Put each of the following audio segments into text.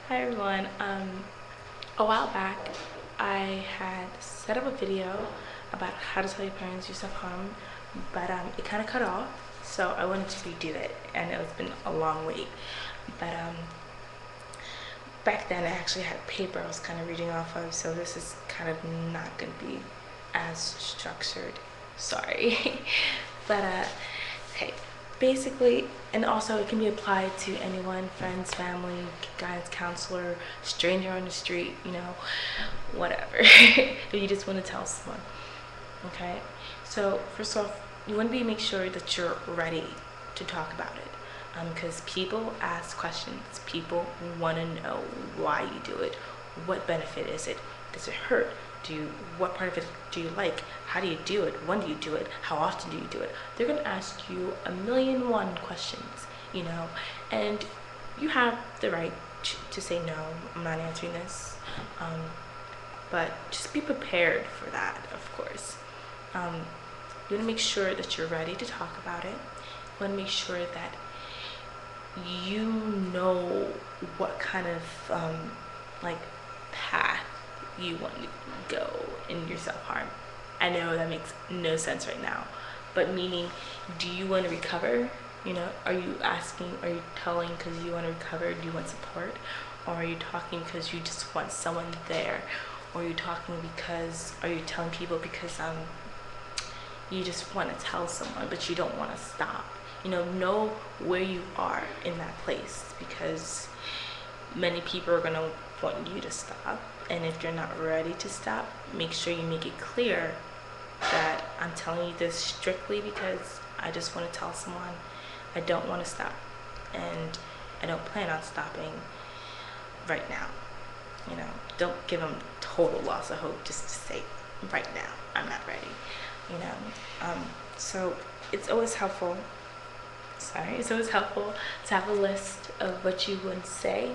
Hi everyone. A while back, I had set up a video about how to tell your parents you self-harm, but it kind of cut off, so I wanted to redo it, and it's been a long wait. But back then, I actually had paper I was kind of reading off of, so this is kind of not going to be as structured. Sorry, but okay. Basically, and also it can be applied to anyone, friends, family, guidance counselor, stranger on the street, whatever. If you just want to tell someone. Okay? So first off, you want to make sure that you're ready to talk about it. Because people ask questions. People want to know why you do it. What benefit is it? Does it hurt? What part of it do you like? How do you do it? When do you do it? How often do you do it? They're gonna ask you a million and one questions, and you have the right to say no. I'm not answering this, but just be prepared for that. Of course, you want to make sure that you're ready to talk about it. You want to make sure that you know what kind of path you want to go in your self-harm. I know that makes no sense right now, but meaning, do you want to recover? Are you telling because you want to recover? Do you want support? Or are you talking because you just want someone there? Or are you telling people because you just want to tell someone, but you don't want to stop? Know where you are in that place, because many people are going to want you to stop. And if you're not ready to stop, make sure you make it clear that I'm telling you this strictly because I just want to tell someone. I don't want to stop, and I don't plan on stopping right now. Don't give them total loss of hope just to say right now I'm not ready. So it's always helpful. It's always helpful to have a list of what you would say.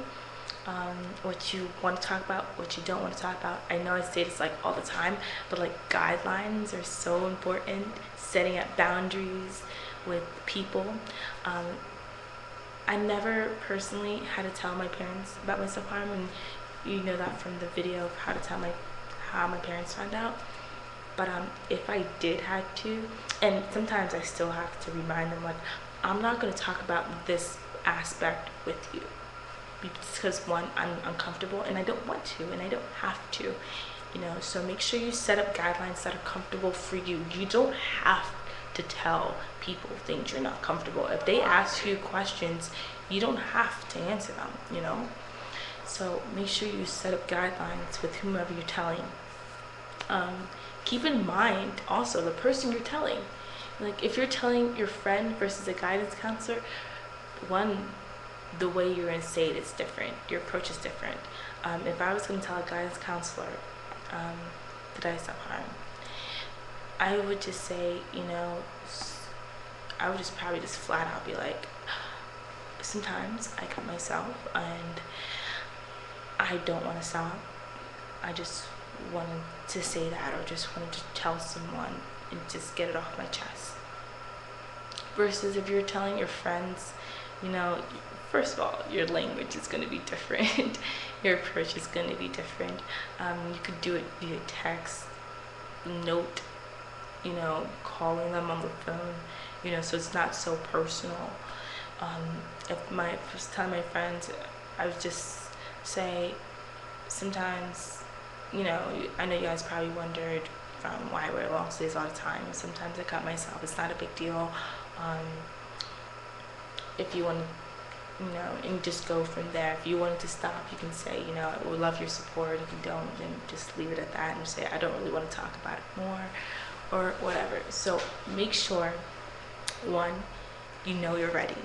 What you want to talk about, what you don't want to talk about. I know I say this all the time, but guidelines are so important. Setting up boundaries with people. I never personally had to tell my parents about my self-harm, and you know that from the video of how my parents found out. But if I did have to, and sometimes I still have to remind them, I'm not going to talk about this aspect with you. Because one, I'm uncomfortable and I don't want to and I don't have to, so make sure you set up guidelines that are comfortable for you. You don't have to tell people things you're not comfortable. If they ask you questions, you don't have to answer them, so make sure you set up guidelines with whomever you're telling. Keep in mind also the person you're telling. If you're telling your friend versus a guidance counselor, the way you're going to say it is different. Your approach is different. If I was going to tell a guidance counselor that I self-harm, I would just say, I would just probably just flat out be like, sometimes I cut myself and I don't want to stop. I just wanted to say that, or just wanted to tell someone and just get it off my chest. Versus if you're telling your friends, first of all, your language is going to be different. Your approach is going to be different. You could do it via text, note, calling them on the phone, so it's not so personal. If I was telling my friends, I would just say, sometimes, I know you guys probably wondered from why I wear long sleeves all the time. Sometimes I cut myself. It's not a big deal. If you want to, and just go from there. If you wanted to stop, you can say, I would love your support. If you don't, then just leave it at that and say, I don't really want to talk about it more, or whatever. So make sure, one, you're ready.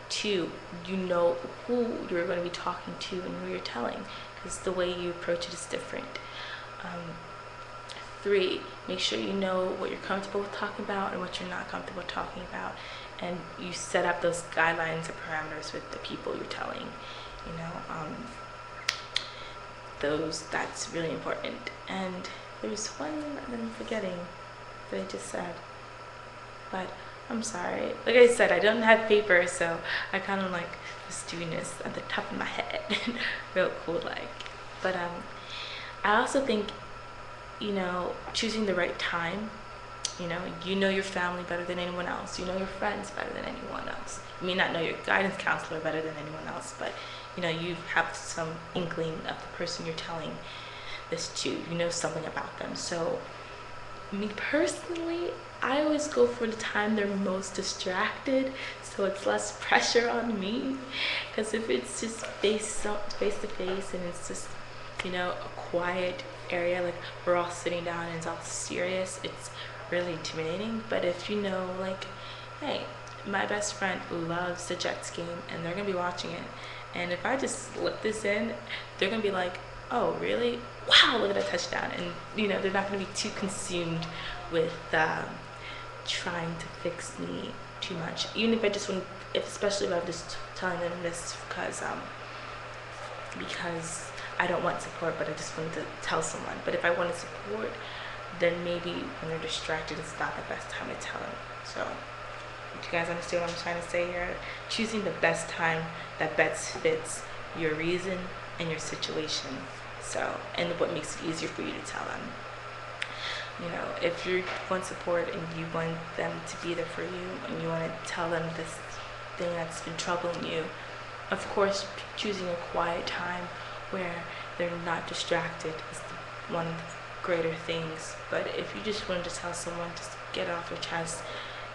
Two, you know who you're going to be talking to and who you're telling, because the way you approach it is different. Three, make sure you know what you're comfortable with talking about and what you're not comfortable talking about, and you set up those guidelines or parameters with the people you're telling. That's really important. And there's one that I'm forgetting that I just said, but I'm sorry. Like I said, I don't have paper, so I kind of just doing this at the top of my head. real cool like. But I also think, choosing the right time. You know your family better than anyone else. You know your friends better than anyone else. You may not know your guidance counselor better than anyone else, but you have some inkling of the person you're telling this to. You know something about them. So me personally, I always go for the time they're most distracted, so it's less pressure on me. Because if it's just face to face and it's just a quiet area, like we're all sitting down and it's all serious, it's really intimidating. But if like, hey, my best friend loves the Jets game and they're gonna be watching it, and if I just slip this in, they're gonna be like, oh really, wow, look at that touchdown. And they're not gonna be too consumed with trying to fix me too much. Even if I just want, especially if I'm just telling them this because I don't want support, but I just wanted to tell someone. But if I wanted support, then maybe when they're distracted, it's not the best time to tell them. So, you guys understand what I'm trying to say here? Choosing the best time that best fits your reason and your situation. So, and what makes it easier for you to tell them. If you want support and you want them to be there for you and you want to tell them this thing that's been troubling you, of course, choosing a quiet time where they're not distracted is one of the greater things. But if you just wanted to tell someone, just get it off your chest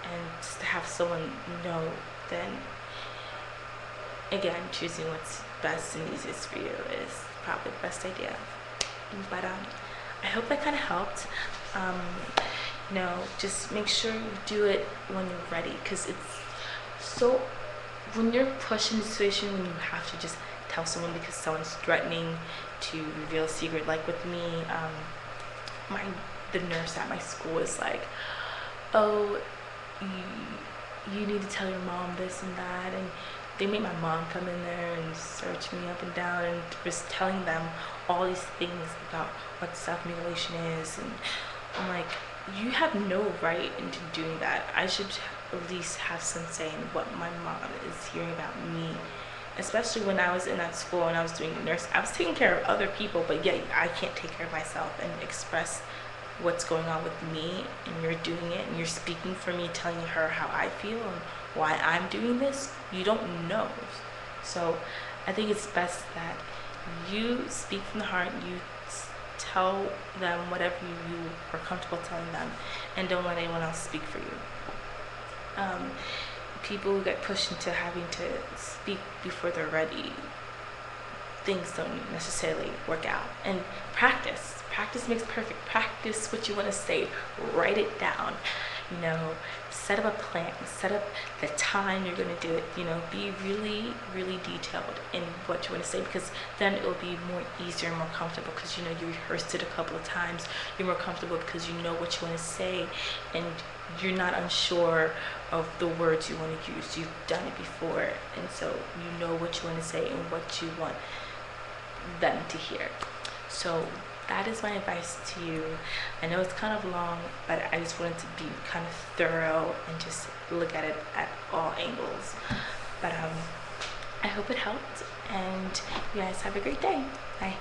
and just have someone know, then again, choosing what's best and easiest for you is probably the best idea. But I hope that kind of helped. Just make sure you do it when you're ready, because it's so, when you're pushed in a situation when you have to just tell someone because someone's threatening to reveal a secret. Like with me, the nurse at my school was like, oh, you need to tell your mom this and that, and they made my mom come in there and search me up and down and was telling them all these things about what self-mutilation is. And I'm like, you have no right into doing that. I should at least have some say in what my mom is hearing about me. Especially when I was in that school and I was doing nursing. I was taking care of other people, but yet I can't take care of myself and express what's going on with me, and you're doing it and you're speaking for me, telling her how I feel and why I'm doing this. You don't know. So I think it's best that you speak from the heart, you tell them whatever you are comfortable telling them, and don't let anyone else speak for you. People who get pushed into having to speak before they're ready, things don't necessarily work out. And practice makes perfect. Practice what you want to say, write it down, set up a plan, set up the time you're going to do it, be really, really detailed in what you want to say, because then it will be more easier and more comfortable, because you rehearsed it a couple of times. You're more comfortable because you know what you want to say, and you're not unsure of the words you want to use. You've done it before, and so you know what you want to say and what you want them to hear. So that is my advice to you. I know it's kind of long, but I just wanted to be kind of thorough and just look at it at all angles. But I hope it helped, and you guys have a great day. Bye.